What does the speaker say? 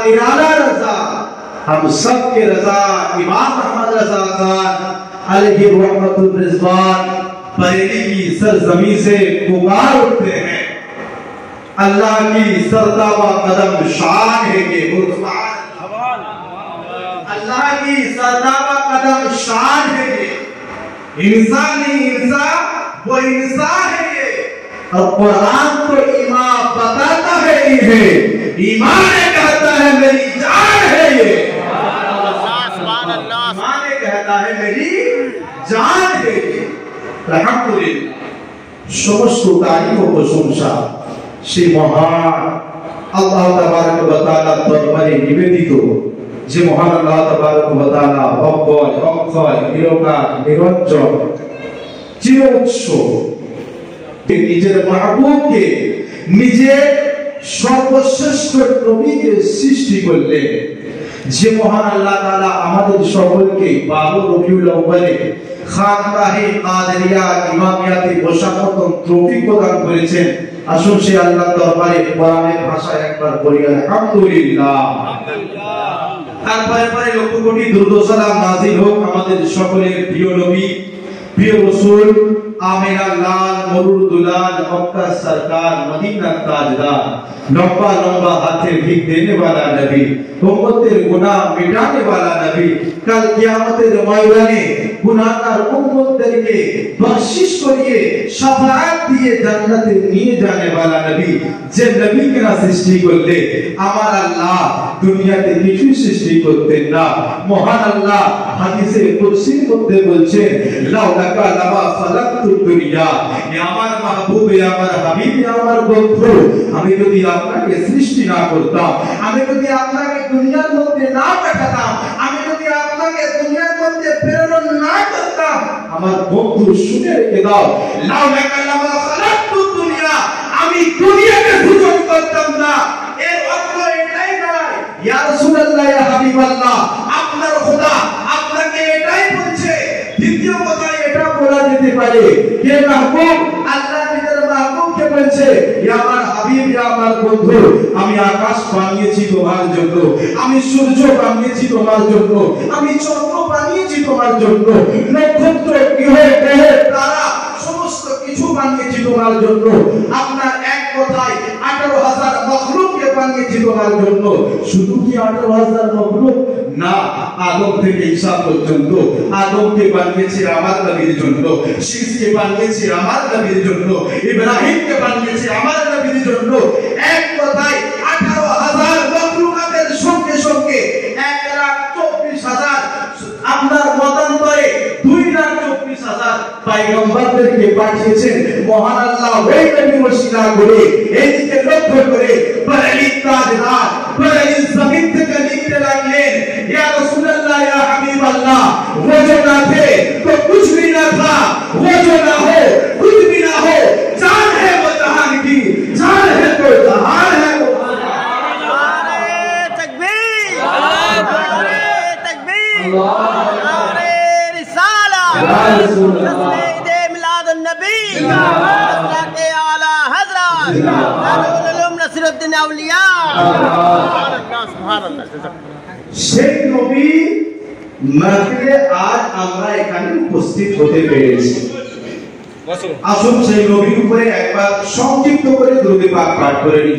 निराला रजा, हम सब के रजा इमाम अहमद रजा खान अलैहि रहमतुर रिजवान बरेली की सरजमी से पुकार उठते हैं। अल्लाह की सरतावा कदम शान है ये, अल्लाह की सरतावा कदम शान है ये, इंसान नहीं इंसान वो इंसान है ये। और कुरान तो ईमान बताता है ये, ईमान कहता है मेरी जान है ये, ईमान कहता है मेरी जान है ये। अल्हम्दुलिल्लाह, সমস্ত তারিফ ও প্রশংসা সেই মহান আল্লাহ তাবারক ওয়া তাআলার দরবারে নিবেদিত, যে মহান আল্লাহ তাবারক ওয়া তাআলা অব্যয় অক্ষয় নিরকার নিরঞ্জন চির উৎস, নিজের মাহবুবকে নিজের সর্বশ্রেষ্ঠ নবীকে সৃষ্টি করলেন। যে মহান আল্লাহ তাআলা আমাদের সকলকে 12 রবিউল আউয়ালে খানকাহে কাদেরিয়া ইমামিয়াতে বসার মতন তৌফিক প্রদান করেছেন। আসুন সেই আল্লাহর দরবারে কোরআনের ভাষায় একবার বলি আলহামদুলিল্লাহ। তারপরে পরে লক্ষ কোটি দুরূদ ও সালাম নাযিল হোক আমাদের সকলের প্রিয় নবী, প্রিয় রাসূল, आमेरा लाल मरुर दुलाल मक्का सरकार मदीना ताजदार, लंबा लंबा हाथे भीख देने वाला नबी, उम्मतेर गुनाह मिटाने वाला नबी, कल कियामतेर मयदाने गुनाहगार उम्मतদেরকে बख्शिश करिए शफाअत दिए জান্নাতে নিয়ে जाने वाला नबी, যে নবীকে না সৃষ্টি করলে আমার আল্লাহ দুনিয়াতে কিছু সৃষ্টি করতেন না। মহান আল্লাহ হাদিসে কুদসির মধ্যে বলছেন, লাউলাকা লামা খালাকতু দুনিয়া, হে আমার মাহবুব, হে আমার হাবিব, হে আমার বন্ধু, আমি যদি আপনাকে সৃষ্টি না করতাম, আমি যদি আপনাকে দুনিয়ার মধ্যে না পাঠাতাম, আমি যদি আপনাকে দুনিয়ার মধ্যে প্রেরণ না করতাম, আমার বন্ধু শুনে রেখে দাও, লাউলাকা লামা খালাকতু দুনিয়া, আমি দুনিয়াকে সৃজন করতাম না। এর অর্থ এটাই নয় ইয়া রাসূলুল্লাহ, ইয়া হাবিবাল্লাহ, আপনার খোদা আপনাকে এটাই বলছে। দ্বিতীয় কথা এটা বলা যেতে পারে, কে মাহবুব, আল্লাহ নিজের মাহবুবকে বলছে, ইয়া আমার হাবিব, ইয়া আমার বন্ধু, আমি আকাশ বানিয়েছি তোমার জন্য, আমি সূর্য বানিয়েছি তোমার জন্য, আমি চন্দ্র বানিয়েছি তোমার জন্য, নক্ষত্র গ্রহ গ্রহ তারা সমস্ত কিছু বানিয়েছি তোমার জন্য। আপনার এক কথায় 18,000 মাখলুককে বানিয়েছি তোমার জন্য। শুধু কি 18,000 মাখলুক না, আদম থেকে ঈসা পর্যন্ত আদমকে বানিয়েছি আমার নবীর জন্য, শীষকে বানিয়েছি আমার নবীর জন্য, ইব্রাহিমকে বানিয়েছি আমার নবীর জন্য। এক কথায় 18,000 মাখলুকাতের সঙ্গে সঙ্গে 1,24,000 আপনার মতান্তরে 2,24,000 পয়গম্বরদেরকে পাঠিয়েছেন মহান আল্লাহ। ওই নবী ওসিলা করে এইদিকে লক্ষ্য করে বরেলি তাজদার বরেলি জমিন থেকে লিখতে লাগলেন, ইয়া রাসূলুল্লাহ, ইয়া হাবিবাল্লাহ, वो जो ना थे तो कुछ भी ना था, वो जो ना हो कुछ भी ना हो, जान है वो जहान की, जान है तो जहान है वो। नारे तकबीर, नारे तकबीर, नारे रिसाला, तस्मीदे मिलादुन नबी, के आला हजरत नूरुल उलूम नसीरुद्दीन औलिया। সেই নবী মাহফিলে আজ আমরা এখানে উপস্থিত হতে পেরেছি। আসুন সেই নবীর উপরে একবার সংক্ষিপ্ত করে দুরূদ পাক পাঠ করে নিই।